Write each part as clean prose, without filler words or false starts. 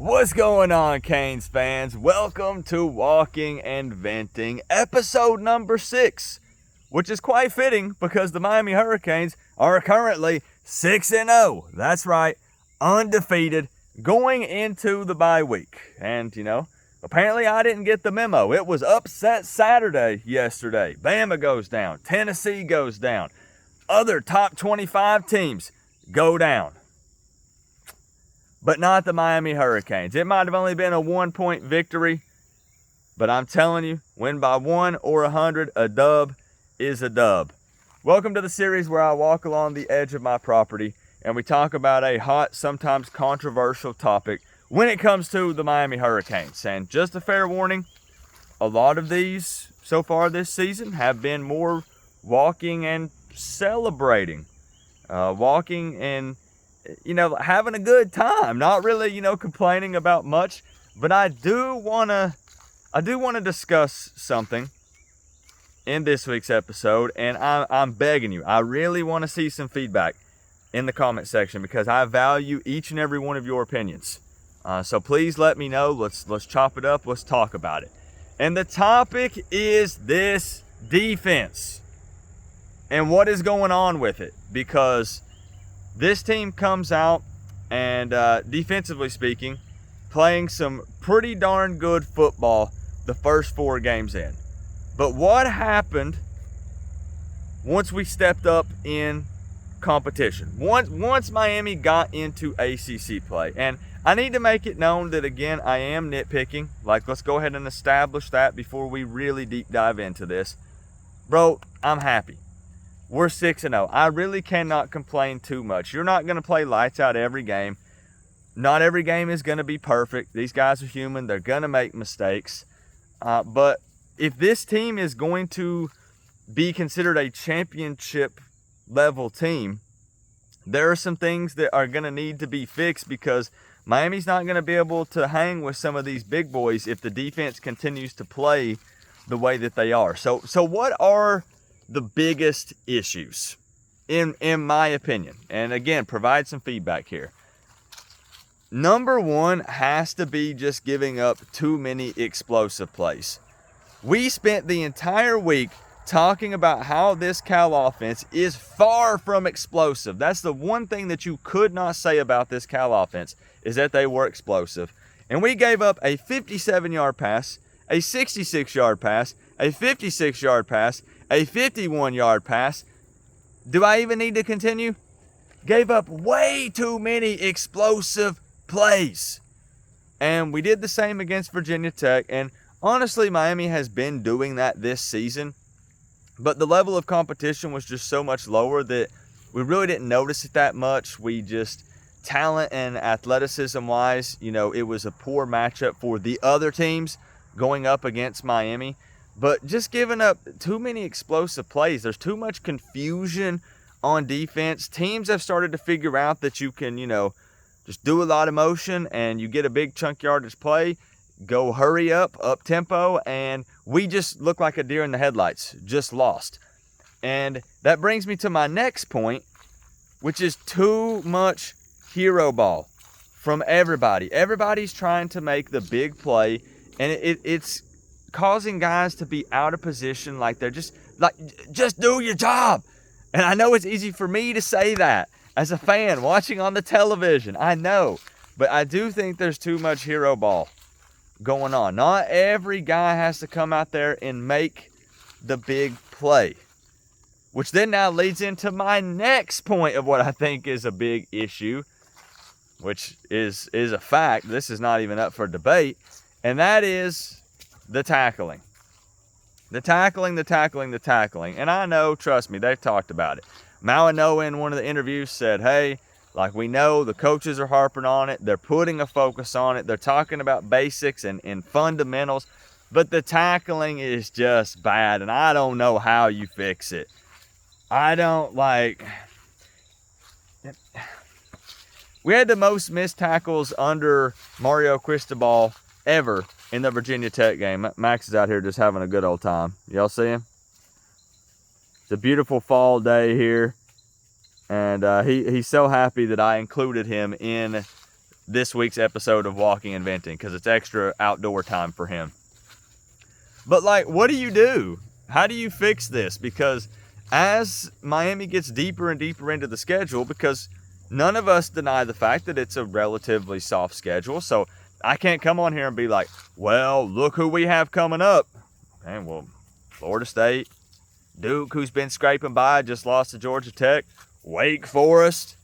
What's going on, Canes fans? Welcome to Walking and Venting, episode number 6, which is quite fitting because the Miami Hurricanes are currently 6-0. That's right, undefeated, going into the bye week. And, apparently I didn't get the memo. It was upset Saturday yesterday. Bama goes down. Tennessee goes down. Other top 25 teams go down. But not the Miami Hurricanes. It might have only been a 1-point victory, but I'm telling you, win by 1 or 100, a dub is a dub. Welcome to the series where I walk along the edge of my property and we talk about a hot, sometimes controversial topic when it comes to the Miami Hurricanes. And just a fair warning, a lot of these so far this season have been more walking and celebrating. Walking and having a good time, not really, complaining about much, but I do want to discuss something in this week's episode, and I'm begging you, I really want to see some feedback in the comment section because I value each and every one of your opinions. So please let me know. Let's chop it up. Let's talk about it. And the topic is this defense and what is going on with it, because this team comes out and, defensively speaking, playing some pretty darn good football the first 4 games in. But what happened once we stepped up in competition? Once Miami got into ACC play, and I need to make it known that, again, I am nitpicking. Let's go ahead and establish that before we really deep dive into this. Bro, I'm happy. We're 6-0. I really cannot complain too much. You're not going to play lights out every game. Not every game is going to be perfect. These guys are human. They're going to make mistakes. But if this team is going to be considered a championship level team, there are some things that are going to need to be fixed because Miami's not going to be able to hang with some of these big boys if the defense continues to play the way that they are. So what are the biggest issues, in my opinion? And again, provide some feedback here. Number 1 has to be just giving up too many explosive plays. We spent the entire week talking about how this Cal offense is far from explosive. That's the one thing that you could not say about this Cal offense, is that they were explosive. And we gave up a 57-yard pass, a 66-yard pass, a 56-yard pass, a 51-yard pass. Do I even need to continue? Gave up way too many explosive plays. And we did the same against Virginia Tech. And honestly, Miami has been doing that this season. But the level of competition was just so much lower that we really didn't notice it that much. We just, talent and athleticism-wise, it was a poor matchup for the other teams going up against Miami. But just giving up too many explosive plays. There's too much confusion on defense. Teams have started to figure out that you can, just do a lot of motion and you get a big chunk yardage play, go hurry up tempo, and we just look like a deer in the headlights, just lost. And that brings me to my next point, which is too much hero ball from everybody. Everybody's trying to make the big play, and it's causing guys to be out of position, like they're just do your job. And I know it's easy for me to say that as a fan watching on the television. I know, but I do think there's too much hero ball going on. Not every guy has to come out there and make the big play, which then now leads into my next point of what I think is a big issue, which is a fact. This is not even up for debate, and that is the tackling. The tackling. And I know, trust me, they've talked about it. Malinois in one of the interviews said, hey, we know the coaches are harping on it. They're putting a focus on it. They're talking about basics and fundamentals. But the tackling is just bad, and I don't know how you fix it. We had the most missed tackles under Mario Cristobal ever in the Virginia Tech game. Max is out here just having a good old time. Y'all see him? It's a beautiful fall day here. And he's so happy that I included him in this week's episode of Walking and Venting because it's extra outdoor time for him. But, like, what do you do? How do you fix this? Because as Miami gets deeper and deeper into the schedule, because none of us deny the fact that it's a relatively soft schedule, so I can't come on here and be like, well, look who we have coming up. And well, Florida State, Duke, who's been scraping by, just lost to Georgia Tech, Wake Forest,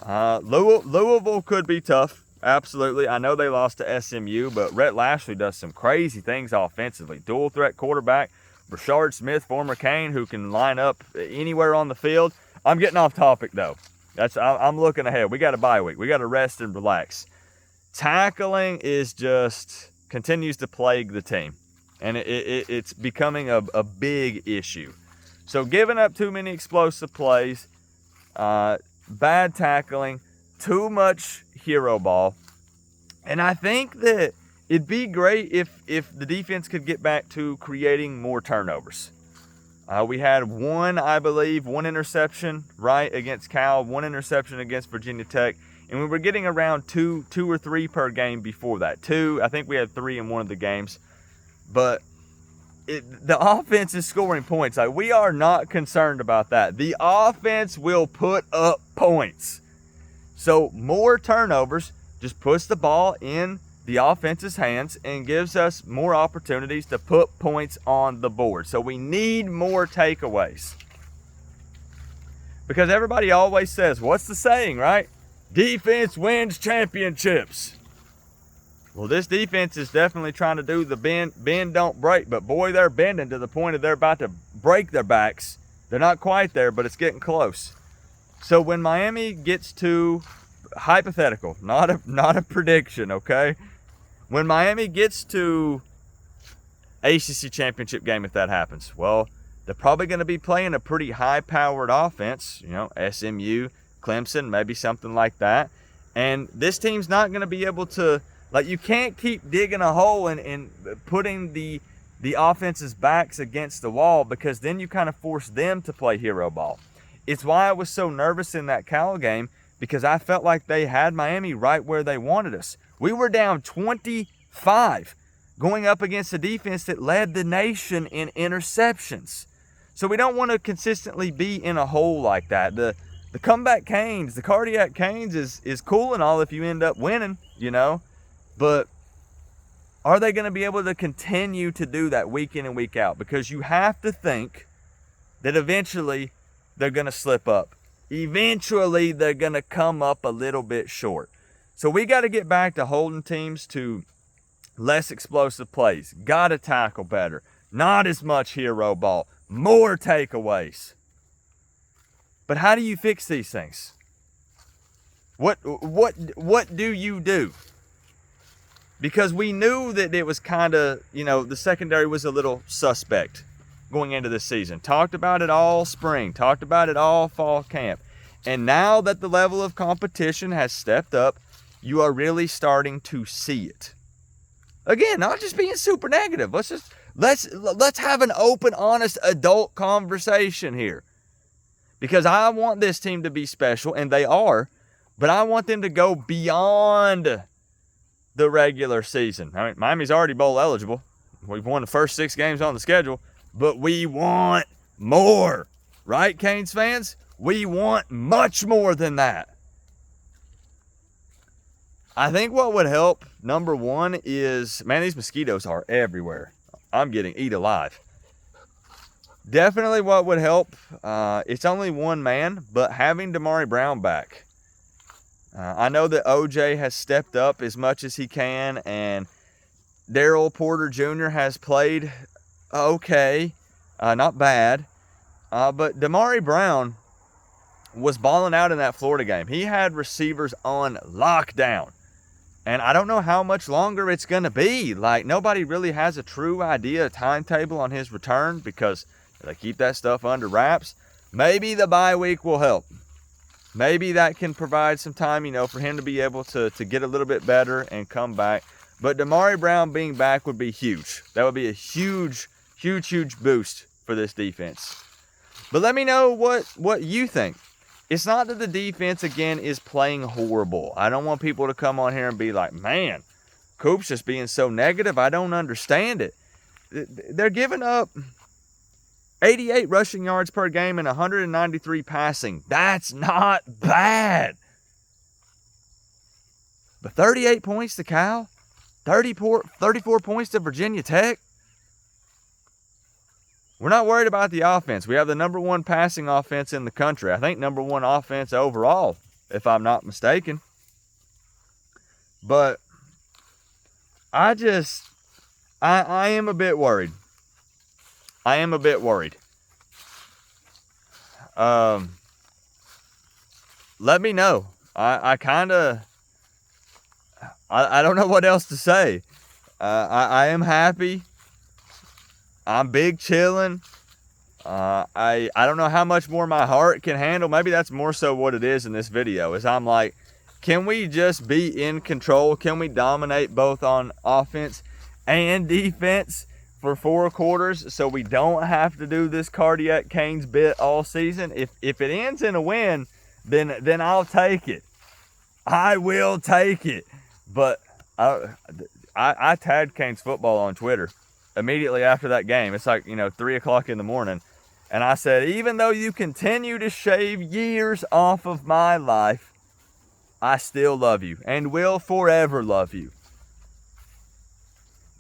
Louisville could be tough. Absolutely. I know they lost to SMU, but Rhett Lashley does some crazy things offensively. Dual threat quarterback, Brashard Smith, former Cane, who can line up anywhere on the field. I'm getting off topic though. I'm looking ahead. We got a bye week. We got to rest and relax. Tackling is just continues to plague the team, and it's becoming a big issue. So giving up too many explosive plays, bad tackling, too much hero ball, and I think that it'd be great if the defense could get back to creating more turnovers. We had one interception, right, against Cal, one interception against Virginia Tech, and we were getting around two or three per game before that. I think we had 3 in one of the games. But the offense is scoring points. Like, we are not concerned about that. The offense will put up points. So more turnovers just puts the ball in the offense's hands and gives us more opportunities to put points on the board. So we need more takeaways. Because everybody always says, what's the saying, right? Defense wins championships. Well, this defense is definitely trying to do the bend don't break, but boy, they're bending to the point of they're about to break their backs. They're not quite there, but it's getting close. So when Miami gets to, hypothetical, not a prediction, okay? When Miami gets to ACC championship game, if that happens, well, they're probably going to be playing a pretty high-powered offense, SMU, Clemson, maybe something like that. And this team's not going to be able to, like, you can't keep digging a hole and putting the offense's backs against the wall, because then you kind of force them to play hero ball. It's why I was so nervous in that Cal game, because I felt like they had Miami right where they wanted us. We were down 25 going up against a defense that led the nation in interceptions. So we don't want to consistently be in a hole like that. The comeback Canes, the cardiac Canes is cool and all if you end up winning, but are they going to be able to continue to do that week in and week out? Because you have to think that eventually they're going to slip up. Eventually they're going to come up a little bit short. So we got to get back to holding teams to less explosive plays. Got to tackle better. Not as much hero ball. More takeaways. But how do you fix these things? What do you do? Because we knew that it was kind of, the secondary was a little suspect going into this season. Talked about it all spring. Talked about it all fall camp. And now that the level of competition has stepped up, you are really starting to see it. Again, not just being super negative. Let's have an open, honest, adult conversation here. Because I want this team to be special, and they are, but I want them to go beyond the regular season. I mean, Miami's already bowl eligible. We've won the first 6 games on the schedule, but we want more. Right, Canes fans? We want much more than that. I think what would help, number one, is, man, these mosquitoes are everywhere. I'm getting eat alive. Definitely what would help, it's only one man, but having Damari Brown back. I know that OJ has stepped up as much as he can, and Daryl Porter Jr. has played okay, not bad. But Damari Brown was balling out in that Florida game. He had receivers on lockdown. And I don't know how much longer it's going to be. Like, nobody really has a true idea, a timetable on his return, because they keep that stuff under wraps. Maybe the bye week will help. Maybe that can provide some time, for him to be able to get a little bit better and come back. But Damari Brown being back would be huge. That would be a huge, huge, huge boost for this defense. But let me know what you think. It's not that the defense, again, is playing horrible. I don't want people to come on here and be like, man, Coop's just being so negative. I don't understand it. They're giving up 88 rushing yards per game and 193 passing. That's not bad. But 38 points to Cal, 34 points to Virginia Tech. We're not worried about the offense. We have the number one passing offense in the country. I think number one offense overall, if I'm not mistaken. But I am a bit worried. I am a bit worried. Let me know. I don't know what else to say. I am happy. I'm big chilling. I don't know how much more my heart can handle. Maybe that's more so what it is in this video. Is I'm like, can we just be in control? Can we dominate both on offense and defense for 4 quarters so we don't have to do this cardiac Canes bit all season? If it ends in a win, then I'll take it. I will take it. But I tagged Canes football on Twitter immediately after that game. It's like, 3 o'clock in the morning. And I said, even though you continue to shave years off of my life, I still love you and will forever love you.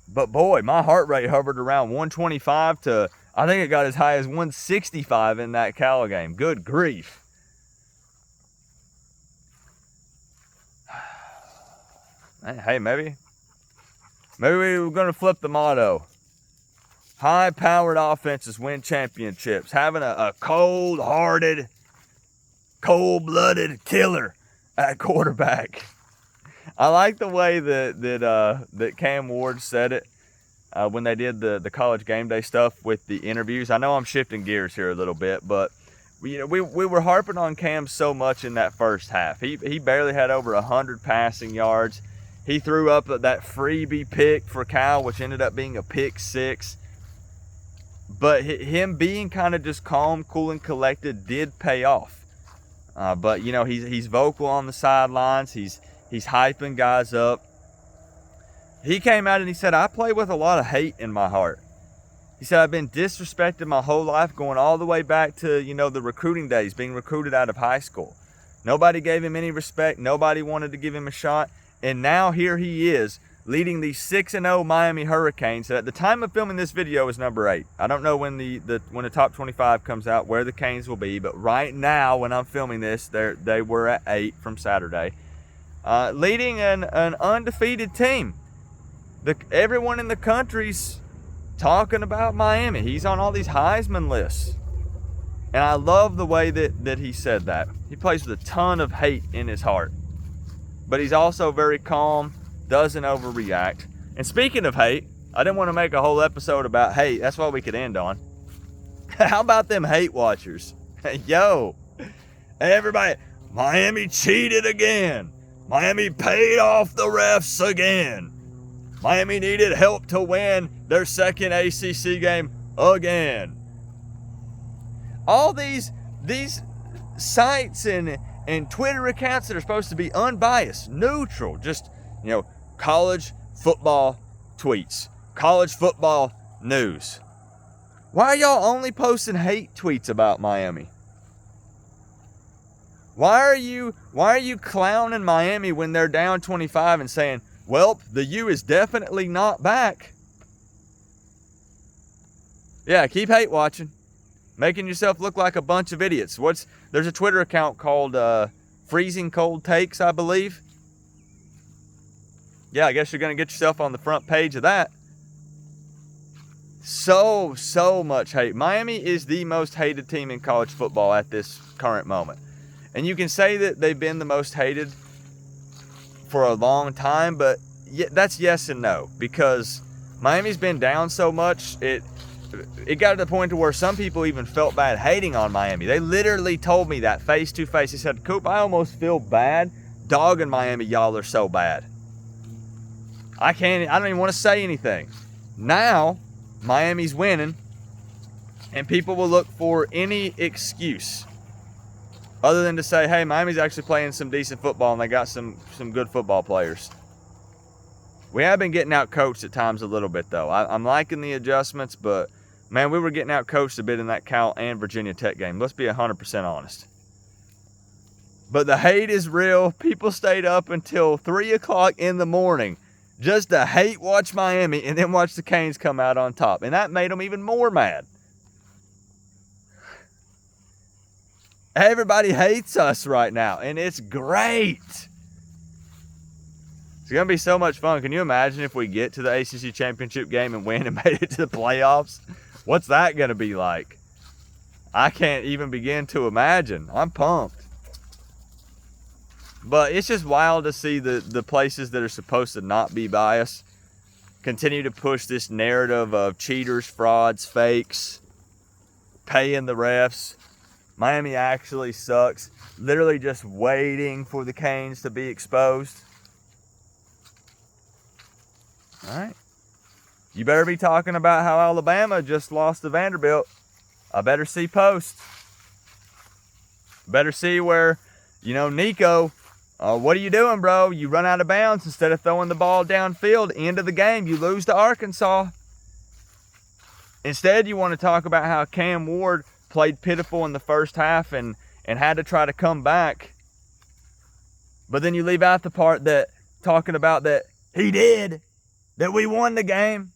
But boy, my heart rate hovered around 125 to, I think it got as high as 165 in that Cal game. Good grief. Hey, maybe we were going to flip the motto. High-powered offenses win championships. Having a cold-hearted, cold-blooded killer at quarterback. I like the way that Cam Ward said it when they did the college game day stuff with the interviews. I know I'm shifting gears here a little bit, but we were harping on Cam so much in that first half. He barely had over 100 passing yards. He threw up that freebie pick for Cal, which ended up being a pick 6. But him being kind of just calm, cool, and collected did pay off. But he's vocal on the sidelines. He's hyping guys up. He came out and he said, I play with a lot of hate in my heart. He said, I've been disrespected my whole life, going all the way back to, the recruiting days, being recruited out of high school. Nobody gave him any respect. Nobody wanted to give him a shot. And now here he is, leading the 6-0 Miami Hurricanes. That at the time of filming this video is number 8. I don't know when the top 25 comes out where the Canes will be, but right now when I'm filming this, they were at 8 from Saturday. Leading an undefeated team. Everyone in the country's talking about Miami. He's on all these Heisman lists. And I love the way that he said that. He plays with a ton of hate in his heart. But he's also very calm, doesn't overreact. And speaking of hate, I didn't want to make a whole episode about hate. That's what we could end on. How about them hate watchers? Yo, everybody, Miami cheated again. Miami paid off the refs again. Miami needed help to win their second ACC game again. All these sites and Twitter accounts that are supposed to be unbiased, neutral, just, college football tweets, college football news. Why are y'all only posting hate tweets about Miami? Why are you clowning Miami when they're down 25 and saying, well, the U is definitely not back? Yeah, keep hate watching. Making yourself look like a bunch of idiots. There's a Twitter account called Freezing Cold Takes, I believe. Yeah, I guess you're going to get yourself on the front page of that. So much hate. Miami is the most hated team in college football at this current moment. And you can say that they've been the most hated for a long time, but that's yes and no. Because Miami's been down so much, it got to the point to where some people even felt bad hating on Miami. They literally told me that face to face. He said, Coop, I almost feel bad dogging Miami. Y'all are so bad. I don't even want to say anything. Now, Miami's winning, and people will look for any excuse other than to say, hey, Miami's actually playing some decent football and they got some good football players. We have been getting out coached at times a little bit, though. I'm liking the adjustments, but, man, we were getting out coached a bit in that Cal and Virginia Tech game. Let's be 100% honest. But the hate is real. People stayed up until 3 o'clock in the morning just to hate watch Miami and then watch the Canes come out on top. And that made them even more mad. Everybody hates us right now, and it's great. It's going to be so much fun. Can you imagine if we get to the ACC championship game and win and made it to the playoffs? What's that going to be like? I can't even begin to imagine. I'm pumped. But it's just wild to see the places that are supposed to not be biased continue to push this narrative of cheaters, frauds, fakes, paying the refs. Miami actually sucks. Literally just waiting for the Canes to be exposed. All right. You better be talking about how Alabama just lost to Vanderbilt. I better see posts. Better see where, Nico, what are you doing, bro? You run out of bounds instead of throwing the ball downfield. End of the game, you lose to Arkansas. Instead, you want to talk about how Cam Ward played pitiful in the first half and had to try to come back. But then you leave out the part that talking about that he did, that we won the game.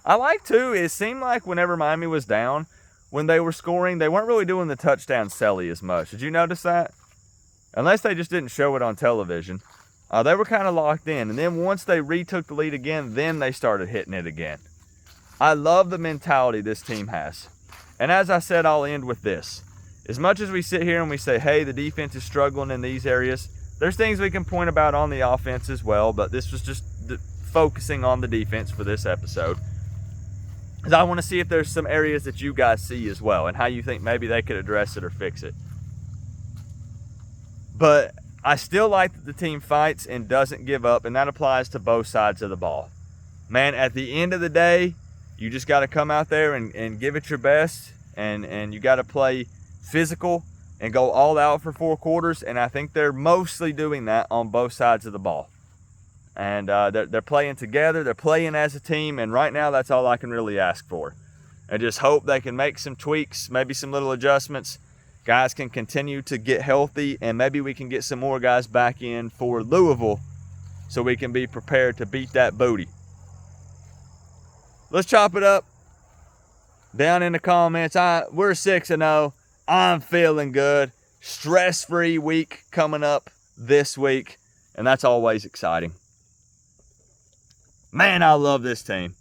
I like, too, it seemed like whenever Miami was down, when they were scoring, they weren't really doing the touchdown celly as much. Did you notice that? Unless they just didn't show it on television. They were kind of locked in. And then once they retook the lead again, then they started hitting it again. I love the mentality this team has. And as I said, I'll end with this. As much as we sit here and we say, hey, the defense is struggling in these areas, there's things we can point about on the offense as well, but this was just focusing on the defense for this episode. Because I want to see if there's some areas that you guys see as well and how you think maybe they could address it or fix it. But I still like that the team fights and doesn't give up, and that applies to both sides of the ball. Man, at the end of the day, you just got to come out there and give it your best, and you got to play physical and go all out for 4 quarters, and I think they're mostly doing that on both sides of the ball. And they're playing together, they're playing as a team, and right now that's all I can really ask for. And just hope they can make some tweaks, maybe some little adjustments. Guys can continue to get healthy, and maybe we can get some more guys back in for Louisville so we can be prepared to beat that booty. Let's chop it up down in the comments. We're 6-0. I'm feeling good. Stress-free week coming up this week, and that's always exciting. Man, I love this team.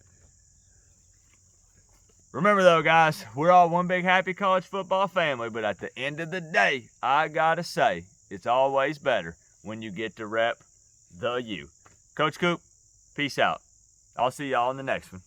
Remember, though, guys, we're all one big happy college football family, but at the end of the day, I got to say, it's always better when you get to rep the U. Coach Coop, peace out. I'll see y'all in the next one.